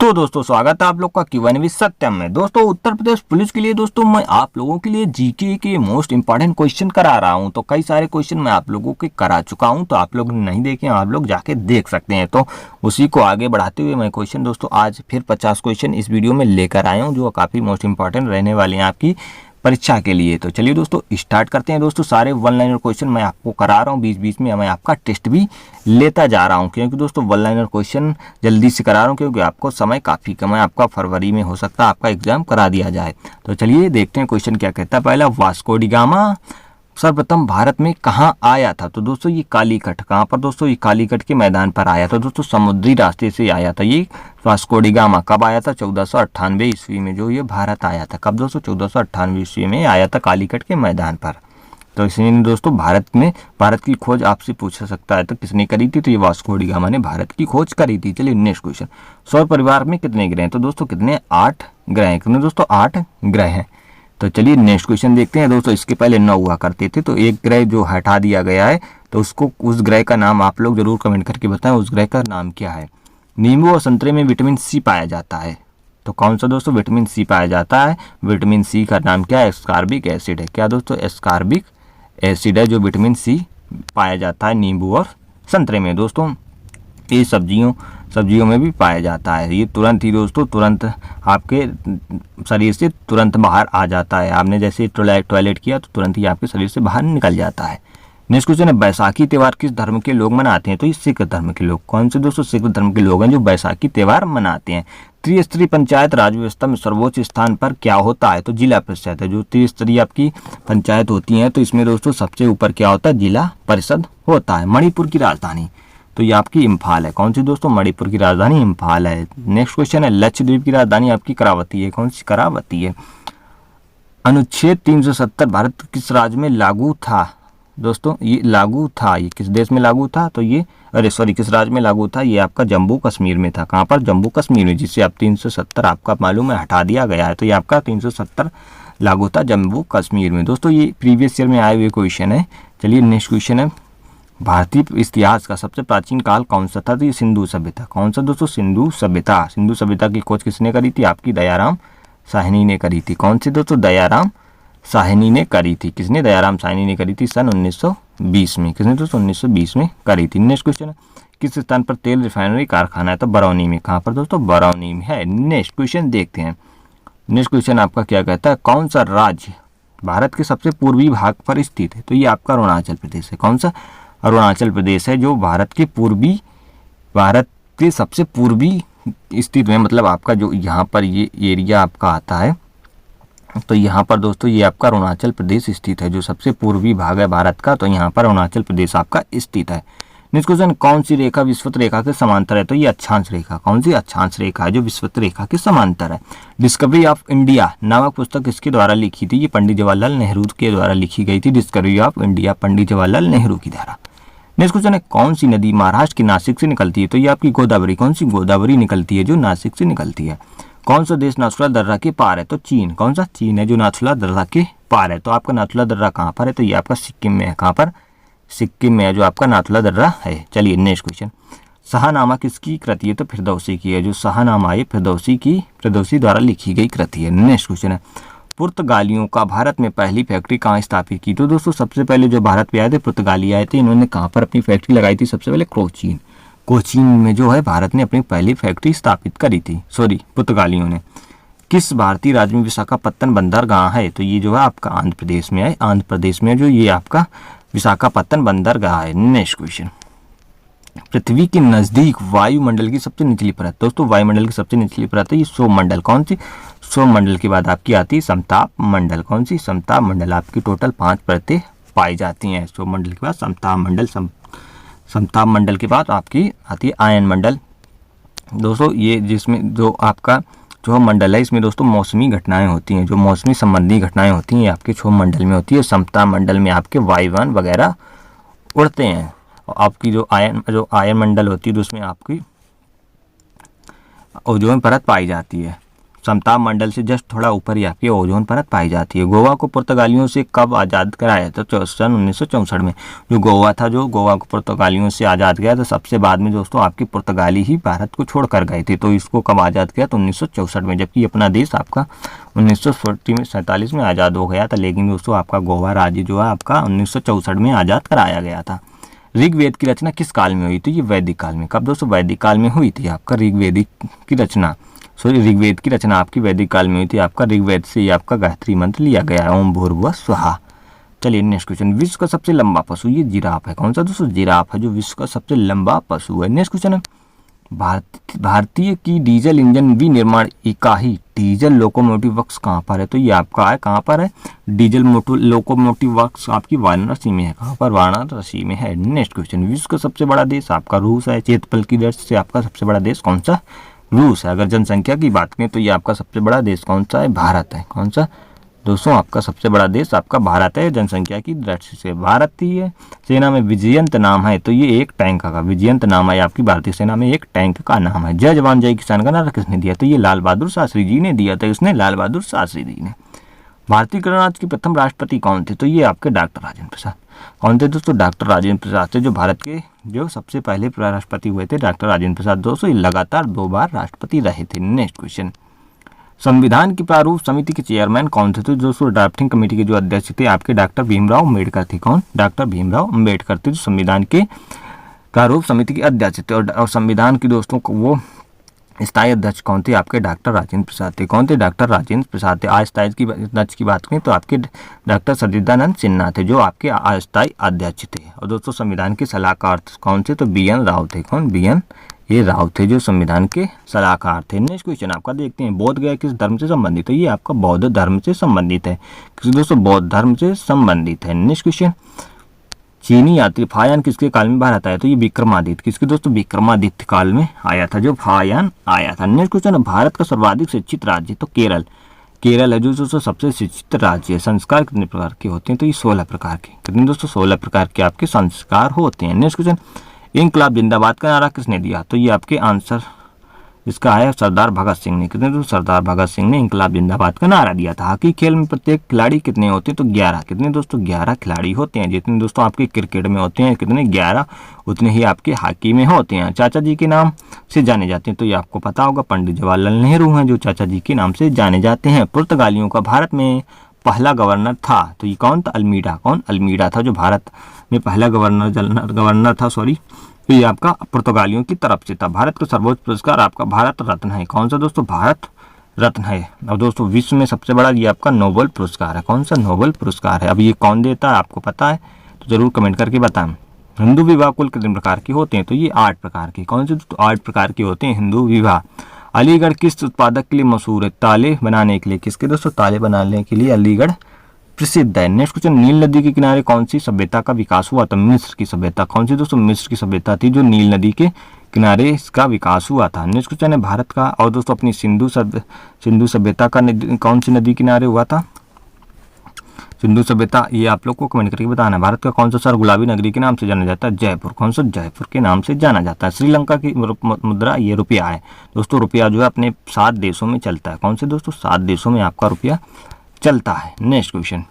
तो दोस्तों स्वागत है आप लोग का Q&A विद सत्यम में। दोस्तों उत्तर प्रदेश पुलिस के लिए दोस्तों मैं आप लोगों के लिए जीके के मोस्ट इंपॉर्टेंट क्वेश्चन करा रहा हूं। तो कई सारे क्वेश्चन मैं आप लोगों के करा चुका हूं, तो आप लोग नहीं देखे आप लोग जाके देख सकते हैं। तो उसी को आगे बढ़ाते हुए मैं क्वेश्चन दोस्तों आज फिर 50 क्वेश्चन इस वीडियो में लेकर आया हूँ, जो काफ़ी मोस्ट इंपॉर्टेंट रहने वाले हैं आपकी परीक्षा के लिए। तो चलिए दोस्तों स्टार्ट करते हैं। दोस्तों सारे वन लाइनर क्वेश्चन मैं आपको करा रहा हूँ, बीच बीच में मैं आपका टेस्ट भी लेता जा रहा हूँ, क्योंकि दोस्तों वन लाइनर क्वेश्चन जल्दी से करा रहा हूँ क्योंकि आपको समय काफ़ी कम है। आपका फरवरी में हो सकता है आपका एग्जाम करा दिया जाए। तो चलिए देखते हैं क्वेश्चन क्या कहता है। पहला, वास्को डी गामा सर्वप्रथम भारत में कहाँ आया था? तो दोस्तों ये कालीकट। कहाँ पर दोस्तों? ये कालीकट के मैदान पर आया था। दोस्तों समुद्री रास्ते से आया था ये वास्को डी गामा। कब आया था? 1498 ईस्वी में जो ये भारत आया था। कब दोस्तों? 1498 ईस्वी में आया था कालीकट के मैदान पर। तो इसलिए दोस्तों भारत की खोज आपसे पूछा सकता है तो किसने करी थी? तो ये वास्को डी गामा ने भारत की खोज करी थी। चलिए नेक्स्ट क्वेश्चन, सौर परिवार में कितने ग्रह हैं? तो दोस्तों कितने? 8 ग्रह हैं। कितने दोस्तों? 8 ग्रह हैं। तो चलिए नेक्स्ट क्वेश्चन देखते हैं। दोस्तों इसके पहले 9 हुआ करते थे, तो एक ग्रह जो हटा दिया गया है तो उसको उस ग्रह का नाम आप लोग जरूर कमेंट करके बताएं, उस ग्रह का नाम क्या है। नींबू और संतरे में विटामिन सी पाया जाता है, तो कौन सा दोस्तों विटामिन सी पाया जाता है? विटामिन सी का नाम क्या है? एस्कॉर्बिक एसिड है। क्या दोस्तों? एस्कॉर्बिक एसिड है जो विटामिन सी पाया जाता है नींबू और संतरे में। दोस्तों ये सब्जियों में भी पाया जाता है। ये तुरंत ही दोस्तों तुरंत आपके शरीर से तुरंत बाहर आ जाता है। आपने जैसे टॉयलेट किया तो तुरंत ही आपके शरीर से बाहर निकल जाता है। नेक्स्ट क्वेश्चन है, बैसाखी त्यौहार किस धर्म के लोग मनाते हैं? तो ये सिख धर्म के लोग। कौन से दोस्तों? सिख धर्म के लोग हैं जो बैसाखी त्यौहार मनाते हैं। त्रिस्तरीय पंचायत राज व्यवस्था में सर्वोच्च स्थान पर क्या होता है? तो जिला परिषद है। जो त्रिस्तरीय आपकी पंचायत होती है तो इसमें दोस्तों सबसे ऊपर क्या होता है? जिला परिषद होता है। मणिपुर की राजधानी तो ये आपकी इम्फाल है। कौन सी दोस्तों? मणिपुर की राजधानी इम्फाल है। नेक्स्ट क्वेश्चन है, लक्षद्वीप की राजधानी आपकी करावती है। कौन सी? करावती है। अनुच्छेद 370 भारत किस राज्य में लागू था? दोस्तों ये लागू था, ये किस देश में लागू था? तो ये किस राज्य में लागू था? ये आपका जम्मू कश्मीर में था। कहाँ पर? जम्मू कश्मीर में, जिससे आप 370 आपका मालूम है हटा दिया गया है। तो ये आपका 370 लागू था जम्मू कश्मीर में। दोस्तों ये प्रीवियस ईयर में आए हुए क्वेश्चन है। चलिए नेक्स्ट क्वेश्चन है, भारतीय इतिहास का सबसे प्राचीन काल कौन सा था? तो ये सिंधु सभ्यता। कौन सा दोस्तों? सिंधु सभ्यता। सिंधु सभ्यता की खोज किसने करी थी? आपकी दयाराम साहनी ने करी थी। कौन सी दोस्तों? दयाराम साहनी ने करी थी। किसने? दयाराम साहनी ने करी थी सन 1920 में। किसने दोस्तों? 1920 में करी थी। नेक्स्ट क्वेश्चन है, किस स्थान पर तेल रिफाइनरी कारखाना है? तो बरौनी में। कहाँ पर दोस्तों? बरौनी में है। नेक्स्ट क्वेश्चन देखते हैं। नेक्स्ट क्वेश्चन आपका क्या कहता है, कौन सा राज्य भारत के सबसे पूर्वी भाग पर स्थित है? तो ये आपका अरुणाचल प्रदेश है। कौन सा? अरुणाचल प्रदेश है जो भारत के सबसे पूर्वी स्थित है। मतलब आपका जो यहाँ पर ये एरिया आपका आता है, तो यहाँ पर दोस्तों ये आपका अरुणाचल प्रदेश स्थित है, जो सबसे पूर्वी भाग है भारत का। तो यहाँ पर अरुणाचल प्रदेश आपका स्थित है। नेक्स्ट क्वेश्चन, कौन सी रेखा विषुवत रेखा के समांतर है? तो ये अक्षांश रेखा। कौन सी? अक्षांश रेखा है जो विषुवत रेखा के समांतर है। डिस्कवरी ऑफ इंडिया नामक पुस्तक किसके द्वारा लिखी थी? ये पंडित जवाहरलाल नेहरू के द्वारा लिखी गई थी। Discovery of India Pandit Jawaharlal Nehru की द्वारा। नेक्स्ट क्वेश्चन है, कौन सी नदी महाराष्ट्र के नासिक से निकलती है? तो ये आपकी गोदावरी। कौन सी? गोदावरी निकलती है जो नासिक से निकलती है। कौन सा देश नाथुला दर्रा के पार है? तो चीन। कौन सा? चीन है जो नाथुला दर्रा के पार है। तो आपका नाथुला दर्रा कहाँ पर है? तो ये आपका सिक्किम में है। कहाँ पर? सिक्किम में है जो आपका नाथुला दर्रा है। चलिए नेक्स्ट क्वेश्चन, शाहनामा किसकी कृति है? तो फिरदौसी की है। जो शाहनामा है फिरदौसी द्वारा लिखी गई कृति है। नेक्स्ट क्वेश्चन है, पुर्तगालियों का भारत में पहली फैक्ट्री कहाँ स्थापित की? तो दोस्तों सबसे पहले जो भारत पे आए थे पुर्तगाली आए थे, इन्होंने कहाँ पर अपनी फैक्ट्री लगाई थी? सबसे पहले कोचीन में जो है भारत ने अपनी पहली फैक्ट्री स्थापित करी थी। पुर्तगालियों ने। किस भारतीय राज्य में विशाखापत्तनम बंदरगाह है? तो ये जो है आपका आंध्र प्रदेश में है। आंध्र प्रदेश में जो ये आपका विशाखापत्तनम बंदरगाह है। नेक्स्ट क्वेश्चन, पृथ्वी के नजदीक वायुमंडल की सबसे निचली परत? दोस्तों वायुमंडल की सबसे निचली परत है ये सौरमंडल। कौन सी? सौरमंडल के बाद आपकी आती है समताप मंडल। कौन सी? समताप मंडल। आपकी टोटल 5 परतें पाई जाती हैं। सौरमंडल के बाद समताप मंडल, समताप मंडल के बाद आपकी आती है आयन मंडल। दोस्तों ये जिसमें जो आपका जो मंडल है इसमें दोस्तों मौसमी घटनाएं होती हैं, जो मौसमी संबंधी घटनाएं होती हैं आपके क्षोभ मंडल में होती है। समताप मंडल में आपके वायुयान वगैरह उड़ते हैं। और आपकी जो आयन मंडल होती है तो उसमें आपकी ओजोन परत पाई जाती है। समताप मंडल से जस्ट थोड़ा ऊपर ही आपकी ओजोन परत पाई जाती है। गोवा को पुर्तगालियों से कब आज़ाद कराया? तो सन 1964 में। जो गोवा को पुर्तगालियों से आज़ाद किया तो सबसे बाद में दोस्तों आपके पुर्तगाली ही भारत को छोड़ कर गए थे। तो इसको कब आज़ाद किया? तो 1964 में। जबकि अपना देश आपका 1947 में आज़ाद हो गया था, लेकिन दोस्तों आपका गोवा राज्य जो है आपका 1964 में आज़ाद कराया गया था। ऋग्वेद की रचना किस काल में हुई थी? ये वैदिक काल में। कब दोस्तों? वैदिक काल में हुई थी आपका ऋग्वेद की रचना आपकी वैदिक काल में हुई थी। आपका ऋग्वेद से ही आपका गायत्री मंत्र लिया गया है, ओम भूर्भुवः स्वहा। चलिए नेक्स्ट क्वेश्चन, विश्व का सबसे लंबा पशु, ये जिराफ है। कौन सा दोस्तों? जिराफ है जो विश्व का सबसे लंबा पशु है। नेक्स्ट क्वेश्चन है, भारतीय की डीजल इंजन विनिर्माण इकाई डीजल लोकोमोटिव वर्क्स कहाँ पर है? तो ये आपका है, कहाँ पर है? डीजल लोकोमोटिव वर्क्स आपकी वाराणसी में है। कहाँ पर? वाराणसी में है। नेक्स्ट क्वेश्चन, विश्व का सबसे बड़ा देश आपका रूस है। क्षेत्रफल की दृष्टि से आपका सबसे बड़ा देश कौन सा? रूस है। अगर जनसंख्या की बात करें तो ये आपका सबसे बड़ा देश कौन सा है? भारत है। कौन सा दोस्तों? आपका सबसे बड़ा देश आपका भारत है जनसंख्या की दृष्टि से। भारतीय सेना में विजयंत नाम है, तो ये एक टैंक का विजयंत नाम है आपकी भारतीय सेना में एक टैंक का नाम है। जय जवान जय किसान का नारा किसने दिया? तो ये लाल बहादुर शास्त्री जी ने दिया था। इसने लाल बहादुर शास्त्री जी ने। भारतीय गणराज्य के प्रथम राष्ट्रपति कौन थे? तो ये आपके डॉक्टर राजेंद्र प्रसाद। कौन थे दोस्तों? डॉक्टर राजेंद्र प्रसाद थे, जो भारत के जो सबसे पहले राष्ट्रपति हुए थे डॉक्टर राजेंद्र प्रसाद। दोस्तों लगातार 2 बार राष्ट्रपति रहे थे। नेक्स्ट क्वेश्चन, संविधान की प्रारूप समिति के चेयरमैन कौन थे? तो दोस्तों ड्राफ्टिंग कमेटी के जो अध्यक्ष थे आपके डॉक्टर भीमराव अम्बेडकर थे। कौन? डॉक्टर भीमराव अम्बेडकर थे, जो संविधान के प्रारूप समिति के अध्यक्ष थे। और संविधान की दोस्तों को वो स्थायी अध्यक्ष कौन थे? आपके डॉक्टर राजेंद्र प्रसाद थे। कौन थे? डॉक्टर राजेंद्र प्रसाद थे। अस्थायी अध्यक्ष की बात करें तो आपके डॉक्टर सच्चिदानंद सिन्हा थे, जो आपके अस्थायी अध्यक्ष थे। और दोस्तों संविधान के सलाहकार कौन थे? तो BN राव थे। कौन? BN राव थे, जो संविधान के सलाहकार थे। नेक्स्ट क्वेश्चन आपका देखते हैं, बोध गया किस धर्म से संबंधित है? ये आपका बौद्ध धर्म से संबंधित है। किस दोस्तों? बौद्ध धर्म से संबंधित है। नेक्स्ट क्वेश्चन, चीनी यात्री फायान किसके काल में भारत आया? तो ये विक्रमादित्य। किसके दोस्तों? विक्रमादित्य काल में आया था, जो फायान आया था। नेक्स्ट क्वेश्चन, भारत का सर्वाधिक शिक्षित राज्य? तो केरल है, जो दोस्तों सबसे शिक्षित राज्य है। संस्कार कितने प्रकार के होते हैं? तो ये 16 प्रकार के। कितने दोस्तों? 16 प्रकार के आपके संस्कार होते हैं। नेक्स्ट क्वेश्चन, इंकलाब जिंदाबाद का नारा किसने दिया? तो ये आपके आंसर इसका है सरदार भगत सिंह ने। कितने दोस्तों? सरदार भगत सिंह ने इंकलाब जिंदाबाद का नारा दिया था। हॉकी खेल में प्रत्येक खिलाड़ी कितने होते हैं? तो 11। कितने दोस्तों? 11 खिलाड़ी होते हैं। जितने दोस्तों आपके क्रिकेट में होते हैं कितने? 11, उतने ही आपके हॉकी में होते हैं। चाचा जी के नाम से जाने जाते हैं, तो ये आपको पता होगा, पंडित जवाहरलाल नेहरू हैं, जो चाचा जी के नाम से जाने जाते हैं। पुर्तगालियों का भारत में पहला गवर्नर था, तो ये कौन था? अल्मीडा। कौन? अल्मीडा था, जो भारत में पहला गवर्नर था। तो ये आपका पुर्तगालियों की तरफ से था। भारत का सर्वोच्च पुरस्कार आपका भारत रत्न है। कौन सा दोस्तों? भारत रत्न है। और दोस्तों विश्व में सबसे बड़ा ये आपका नोबेल पुरस्कार है। कौन सा? नोबेल पुरस्कार है। अब ये कौन देता है आपको पता है? तो जरूर कमेंट करके बताएं। हिंदू विवाह कुल कितने प्रकार के होते हैं? तो ये 8 प्रकार के। कौन से दोस्तों? 8 प्रकार के होते हैं हिंदू विवाह। अलीगढ़ किस उत्पादक के लिए मशहूर है? ताले बनाने के लिए। किसके दोस्तों? ताले बनाने के लिए अलीगढ़ प्रसिद्ध है। नेक्स्ट क्वेश्चन, नील नदी के किनारे कौन सी सभ्यता का विकास हुआ था? मिस्र की सभ्यता। कौन सी दोस्तों? मिस्र की सभ्यता थी, जो नील नदी के किनारे इसका विकास हुआ था। नेक्स्ट क्वेश्चन है भारत का, और दोस्तों अपनी सिंधु सभ्यता का कौन सी नदी किनारे हुआ था? सिंधु सभ्यता, ये आप लोग को कमेंट करके बताना है। भारत का कौन सा शहर गुलाबी नगरी के नाम से जाना जाता है? जयपुर। कौन सा? जयपुर के नाम से जाना जाता है। श्रीलंका की मुद्रा ये रुपया है। दोस्तों रुपया जो है अपने 7 देशों में चलता है। कौन से दोस्तों? 7 देशों में आपका रुपया चलता है। नेक्स्ट क्वेश्चन,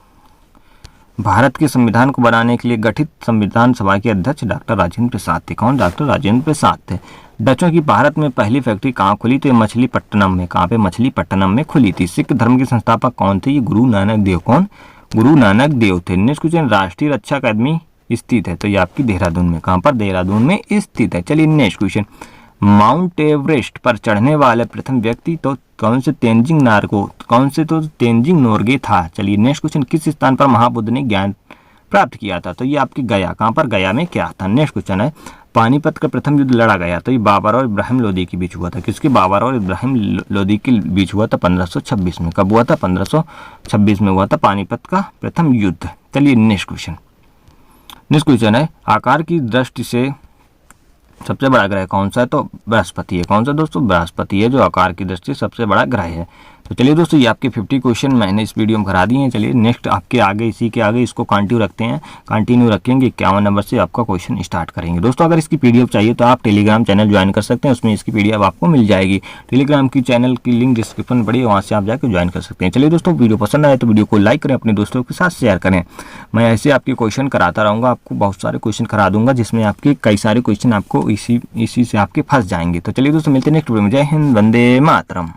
भारत के संविधान को बनाने के लिए गठित संविधान सभा के अध्यक्ष डॉक्टर राजेंद्र प्रसाद थे। कौन? डॉक्टर राजेंद्र प्रसाद थे। डचों की भारत में पहली फैक्ट्री कहाँ खुली? तो मछलीपट्टनम में। कहाँ पे? मछलीपट्टनम में खुली थी। सिख धर्म के संस्थापक कौन थे? ये गुरु नानक देव। कौन? गुरु नानक देव थे। नेक्स्ट क्वेश्चन, राष्ट्रीय रक्षा अकादमी स्थित है? तो ये आपकी देहरादून में। कहाँ पर? देहरादून में स्थित है। चलिए नेक्स्ट क्वेश्चन, माउंट एवरेस्ट पर चढ़ने वाले प्रथम व्यक्ति तो कौन से? तेंजिंग नोरगे था। चलिए नेक्स्ट क्वेश्चन, किस स्थान पर महाबुद्ध ने ज्ञान प्राप्त किया था? तो ये आपकी गया। कहाँ पर? गया में क्या था? नेक्स्ट क्वेश्चन है, पानीपत का प्रथम युद्ध लड़ा गया तो ये बाबर और इब्राहिम लोदी के बीच हुआ था। किसके? बाबर और इब्राहिम लोदी के बीच हुआ था 1526 में। कब हुआ था? 1526 में हुआ था पानीपत का प्रथम युद्ध। चलिए नेक्स्ट क्वेश्चन है, आकार की दृष्टि से सबसे बड़ा ग्रह कौन सा है? तो बृहस्पति है। कौन सा दोस्तों? बृहस्पति है, जो आकार की दृष्टि से सबसे बड़ा ग्रह है। तो चलिए दोस्तों, ये आपके 50 क्वेश्चन मैंने इस वीडियो में करा दिए हैं। चलिए नेक्स्ट आपके आगे, इसी के आगे इसको कंटिन्यू रखेंगे। 51 नंबर से आपका क्वेश्चन स्टार्ट करेंगे। दोस्तों अगर इसकी पीडीएफ चाहिए तो आप टेलीग्राम चैनल ज्वाइन कर सकते हैं, उसमें इसकी पीडीएफ आपको मिल जाएगी। टेलीग्राम की चैनल की लिंक डिस्क्रिप्शन में पड़ी है, वहाँ से आप जाकर ज्वाइन कर सकते हैं। चलिए दोस्तों, वीडियो पसंद आए तो वीडियो को लाइक करें, अपने दोस्तों के साथ शेयर करें। मैं ऐसे आपके क्वेश्चन कराता रहूँगा, आपको बहुत सारे क्वेश्चन करा दूंगा, जिसमें आपके कई सारे क्वेश्चन आपको इसी से आपके फंस जाएंगे। तो चलिए दोस्तों, मिलते हैं नेक्स्ट वीडियो में। जय हिंद, वंदे मातरम।